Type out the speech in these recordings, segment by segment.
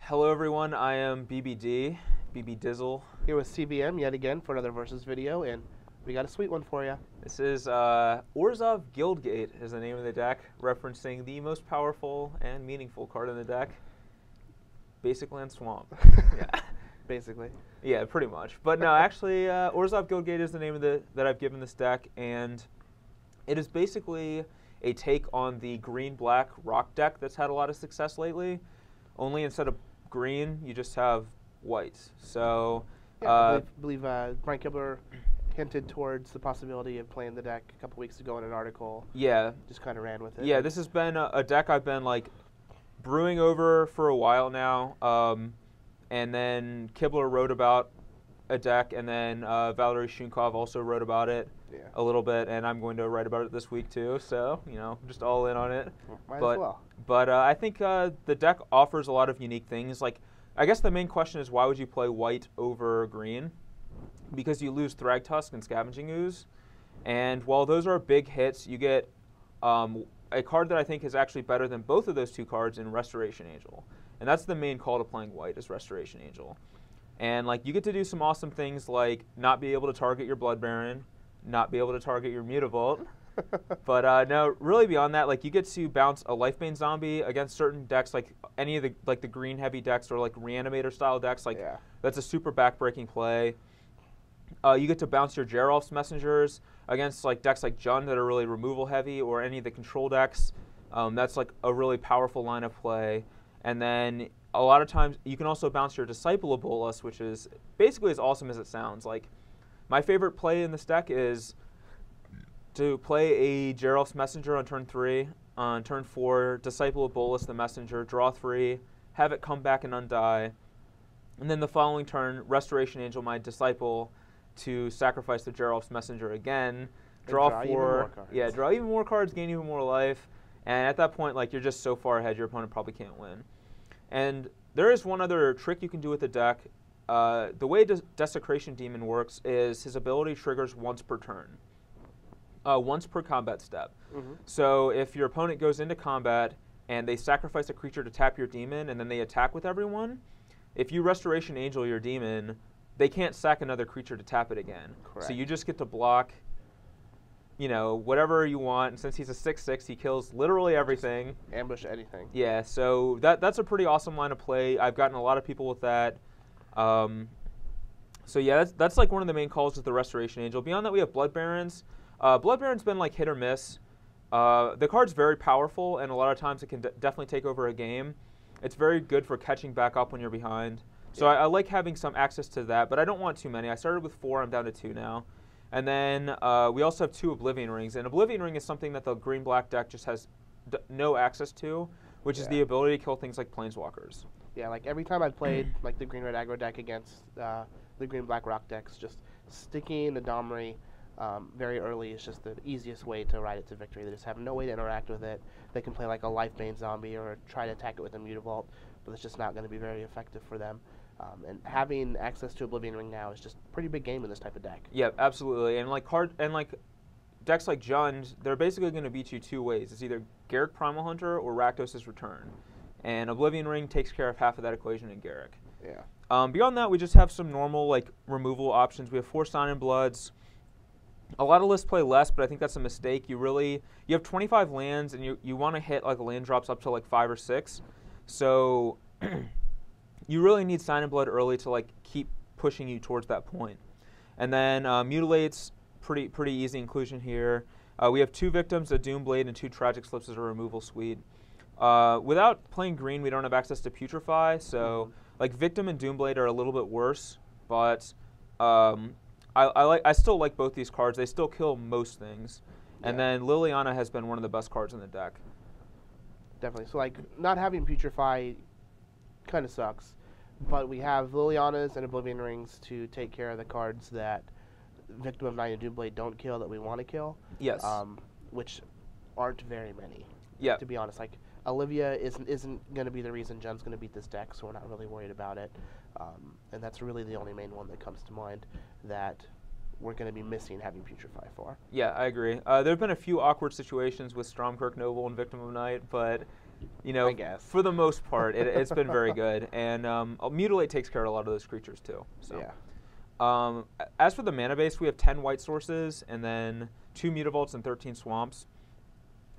Hello everyone, I am BB Dizzle. Here with CBM yet again for another Versus video, and we got a sweet one for you. This is Orzhov Guildgate is the name of the deck, referencing the most powerful and meaningful card in the deck, Basic Land Swamp. Yeah. Basically. Yeah, pretty much. But no, actually, Orzhov Guildgate is the name of that I've given this deck, and it is basically a take on the green-black rock deck that's had a lot of success lately. Only instead of green, you just have white. So, yeah, I believe Brian Kibler hinted towards the possibility of playing the deck a couple weeks ago in an article. Yeah. Just kind of ran with it. Yeah, this has been a deck I've been like brewing over for a while now. And then Kibler wrote about a deck, and then Valery Shunkov also wrote about it a little bit, and I'm going to write about it this week too. So, you know, just all in on it. Might as well. But I think the deck offers a lot of unique things. Like, I guess the main question is, why would you play white over green? Because you lose Thragtusk and Scavenging Ooze. And while those are big hits, you get a card that I think is actually better than both of those two cards in Restoration Angel. And that's the main call to playing white, is Restoration Angel. And like, you get to do some awesome things like not be able to target your Blood Baron, not be able to target your Mutavault. But no, really beyond that, like, you get to bounce a Lifebane Zombie against certain decks, like any of the green heavy decks or like Reanimator style decks. Like, that's a super backbreaking play. You get to bounce your Geralf's Messengers against like decks like Jund that are really removal heavy, or any of the control decks. That's like a really powerful line of play. And then a lot of times you can also bounce your Disciple of Bolas, which is basically as awesome as it sounds. Like, my favorite play in this deck is to play a Geralf's Messenger on turn 3. On turn 4, Disciple of Bolas the Messenger, draw 3, have it come back and undie. And then the following turn, Restoration Angel my Disciple to sacrifice the Geralf's Messenger again, draw 4, even more cards. Yeah, draw even more cards, gain even more life. And at that point, like, you're just so far ahead, your opponent probably can't win. And there is one other trick you can do with the deck. The way Desecration Demon works is his ability triggers once per turn, once per combat step. So if your opponent goes into combat and they sacrifice a creature to tap your demon and then they attack with everyone, if you Restoration Angel your demon, they can't sack another creature to tap it again. Correct. So you just get to block, you know, whatever you want. And since he's a 6/6, he kills literally everything. Just ambush anything. Yeah, so that's a pretty awesome line of play. I've gotten a lot of people with that. So yeah, that's like one of the main calls with the Restoration Angel. Beyond that, we have Blood Barons. Blood Baron's been like hit or miss. The card's very powerful, and a lot of times it can definitely take over a game. It's very good for catching back up when you're behind. So I like having some access to that, but I don't want too many. I started with 4, I'm down to 2 now. And then we also have 2 Oblivion Rings. And Oblivion Ring is something that the green-black deck just has no access to, which is the ability to kill things like Planeswalkers. Yeah, like every time I've played like the green-red aggro deck against the green-black rock decks, just sticking the Domri very early is just the easiest way to ride it to victory. They just have no way to interact with it. They can play like a Lifebane Zombie or try to attack it with a Mutavault, but it's just not going to be very effective for them. And having access to Oblivion Ring now is just a pretty big game in this type of deck. Yeah, absolutely. And like decks like Jund, they're basically going to beat you 2 ways. It's either Garruk Primal Hunter or Rakdos' Return. And Oblivion Ring takes care of half of that equation in Garruk. Yeah. Beyond that, we just have some normal like removal options. We have 4 Sign and Bloods. A lot of lists play less, but I think that's a mistake. You have 25 lands, and you want to hit like land drops up to like 5 or 6. So you really need Sign and Blood early to like keep pushing you towards that point. And then Mutilate's pretty easy inclusion here. We have 2 Victims, a Doomblade, and 2 Tragic Slips as a removal suite. Without playing green, we don't have access to Putrefy, so like Victim and Doomblade are a little bit worse, but I still like both these cards. They still kill most things. And then Liliana has been one of the best cards in the deck. Definitely. So like not having Putrefy kind of sucks, but we have Lilianas and Oblivion Rings to take care of the cards that Victim of Night and Doomblade don't kill that we want to kill. Yes. Which aren't very many. Yeah. To be honest, like Olivia isn't going to be the reason Jund's going to beat this deck, so we're not really worried about it. And that's really the only main one that comes to mind that we're going to be missing having Putrefy for. Yeah, I agree. There have been a few awkward situations with Stromkirk Noble and Victim of Night, but You know, I guess. for the most part, it's been very good. And Mutilate takes care of a lot of those creatures too. So. Yeah. As for the mana base, we have 10 white sources and then 2 Mutavaults and 13 swamps.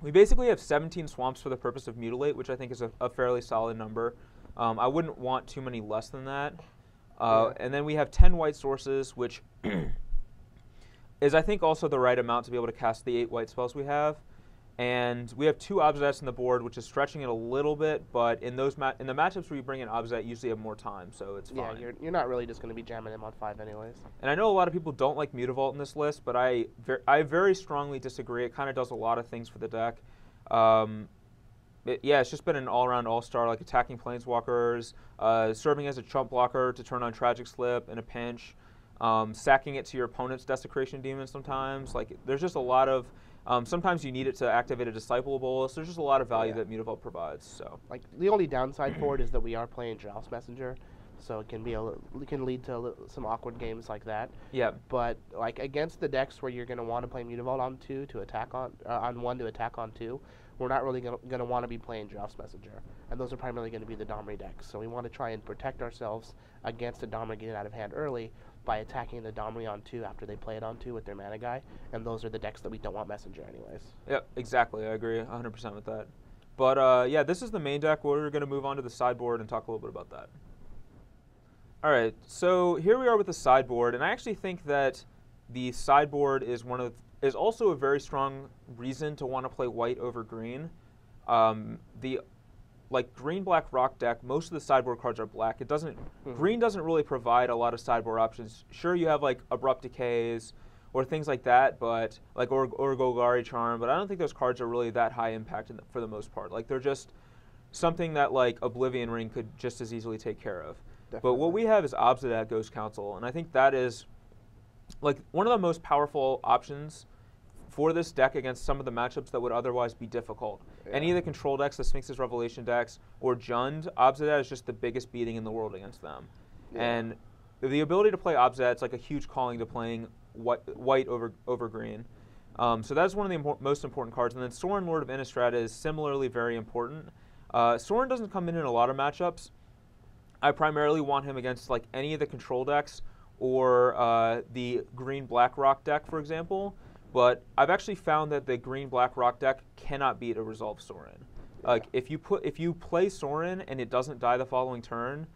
We basically have 17 swamps for the purpose of Mutilate, which I think is a fairly solid number. I wouldn't want too many less than that. And then we have 10 white sources, which is, I think, also the right amount to be able to cast the 8 white spells we have. And we have 2 Obzets on the board, which is stretching it a little bit, but in those in the matchups where you bring in Obzet, you usually have more time, so it's fine. Yeah, you're not really just going to be jamming him on 5 anyways. And I know a lot of people don't like Mutavault in this list, but I very strongly disagree. It kind of does a lot of things for the deck. It's just been an all-around all-star, like attacking Planeswalkers, serving as a chump blocker to turn on Tragic Slip in a pinch, sacking it to your opponent's Desecration Demon sometimes. Like, there's just a lot of... sometimes you need it to activate a Disciple Bolus. There's just a lot of value that Mutavault provides. So, like, the only downside for it is that we are playing Drows Messenger, so it can lead to some awkward games like that. Yeah. But like against the decks where you're going to want to play Mutavault on 2 to attack on 1 to attack on 2, we're not really going to want to be playing Drows Messenger, and those are primarily going to be the Domri decks. So we want to try and protect ourselves against a Domri getting out of hand early by attacking the Domri on 2 after they play it on 2 with their mana guy, and those are the decks that we don't want Messenger anyways. Yep, exactly. I agree 100% with that. But yeah, this is the main deck. We're going to move on to the sideboard and talk a little bit about that. All right, so here we are with the sideboard, and I actually think that the sideboard is is also a very strong reason to want to play white over green. Like green-black rock deck, most of the sideboard cards are black. Green doesn't really provide a lot of sideboard options. Sure, you have like Abrupt Decays or things like that, but like or Golgari Charm, but I don't think those cards are really that high impact for the most part. Like they're just something that like Oblivion Ring could just as easily take care of. Definitely. But what we have is Obsidian Ghost Council, and I think that is like one of the most powerful options for this deck against some of the matchups that would otherwise be difficult. Yeah. Any of the control decks, the Sphinx's Revelation decks, or Jund, Obsidian is just the biggest beating in the world against them. Yeah. And the ability to play Obsidian, it's like a huge calling to playing white over green. So that's one of the most important cards. And then Sorin, Lord of Innistrad, is similarly very important. Sorin doesn't come in a lot of matchups. I primarily want him against like any of the control decks or the green-black rock deck, for example. But I've actually found that the green-black rock deck cannot beat a Resolve Sorin. Like if you play Sorin and it doesn't die the following turn,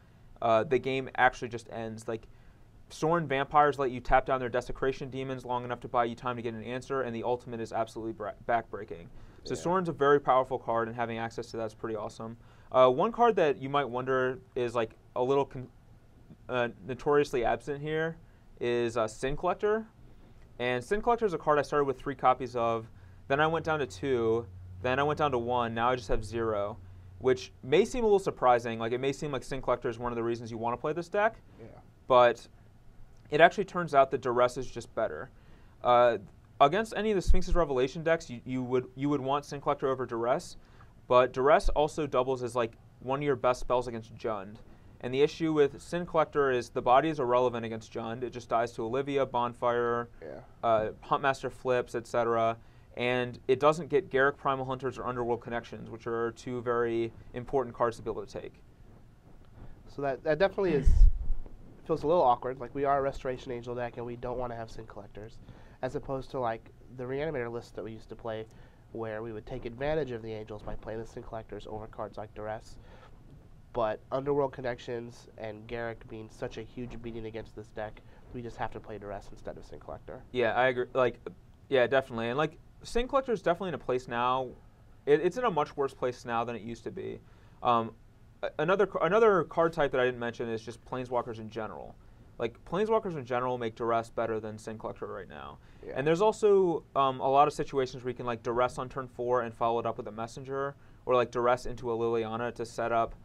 the game actually just ends. Like Sorin Vampires let you tap down their Desecration Demons long enough to buy you time to get an answer, and the ultimate is absolutely backbreaking. So Sorin's a very powerful card, and having access to that's pretty awesome. One card that you might wonder is like a little notoriously absent here is Sin Collector. And Sin Collector is a card I started with 3 copies of, then I went down to 2, then I went down to 1, now I just have 0, which may seem a little surprising. Like it may seem like Sin Collector is one of the reasons you want to play this deck, but it actually turns out that Duress is just better. Against any of the Sphinx's Revelation decks, you would want Sin Collector over Duress, but Duress also doubles as like one of your best spells against Jund. And the issue with Sin Collector is the body is irrelevant against Jund. It just dies to Olivia, Bonfire, Huntmaster Flips, etc. And it doesn't get Garruk Primal Hunters or Underworld Connections, which are 2 very important cards to be able to take. So that definitely feels a little awkward. Like we are a Restoration Angel deck, and we don't want to have Sin Collectors, as opposed to like the Reanimator list that we used to play, where we would take advantage of the Angels by playing the Sin Collectors over cards like Duress. But Underworld Connections and Garruk being such a huge beating against this deck, we just have to play Duress instead of Sin Collector. Yeah, I agree. Like, yeah, definitely. And like, Sin Collector is definitely in a place now. It's in a much worse place now than it used to be. Another card type that I didn't mention is just Planeswalkers in general. Like, Planeswalkers in general make Duress better than Sin Collector right now. Yeah. And there's also a lot of situations where you can like Duress on turn 4 and follow it up with a Messenger, or like Duress into a Liliana to set up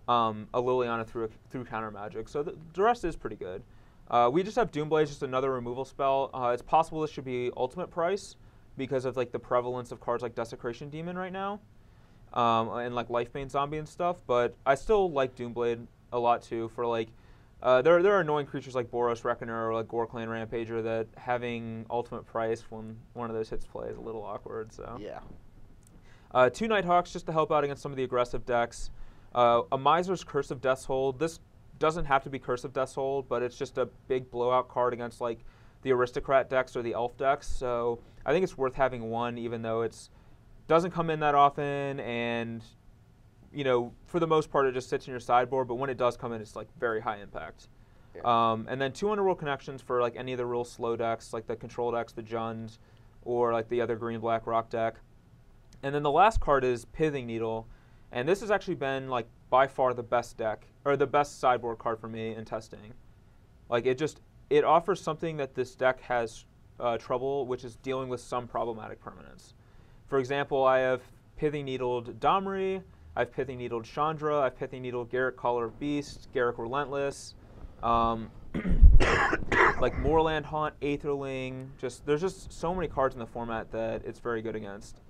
a Liliana through counter magic. So Duress is pretty good. We just have Doomblaze, just another removal spell. It's possible this should be ultimate price because of like the prevalence of cards like Desecration Demon right now, and like Lifebane Zombie and stuff. But I still like Doomblade a lot too for like there are annoying creatures like Boros Reckoner or like Gore-Clan Rampager that having ultimate price when one of those hits play is a little awkward. So yeah. 2 Nighthawks just to help out against some of the aggressive decks. A Miser's Curse of Death's Hold. This doesn't have to be Curse of Death's Hold, but it's just a big blowout card against like the Aristocrat decks or the Elf decks. So I think it's worth having 1, even though it's doesn't come in that often, and you know, for the most part, it just sits in your sideboard. But when it does come in, it's like very high impact. Yeah. And then 2 Underworld Connections for like any of the real slow decks, like the Control decks, the Jund, or like the other green-black rock deck. And then the last card is Pithing Needle, and this has actually been like by far the best deck, or the best sideboard card for me in testing. Like it offers something that this deck has trouble, which is dealing with some problematic permanents. For example, I have Pithing Needled Domri, I've Pithing Needled Chandra, I've Pithing Needled Garruk Caller of Beast, Garruk Relentless, like Moorland Haunt, Aetherling. There's just so many cards in the format that it's very good against.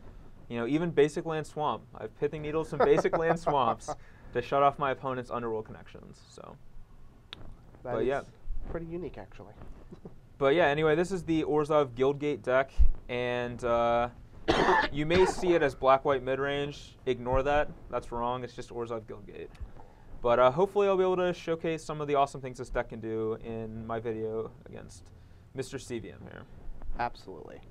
You know, even Basic Land Swamp. I've Pithing Needled some Basic Land Swamps to shut off my opponent's Underworld Connections. So, That is pretty unique, actually. But yeah, anyway, this is the Orzhov Guildgate deck, and you may see it as black-white mid-range. Ignore that. That's wrong. It's just Orzhov Guildgate. But hopefully I'll be able to showcase some of the awesome things this deck can do in my video against Mr. CVM here. Absolutely.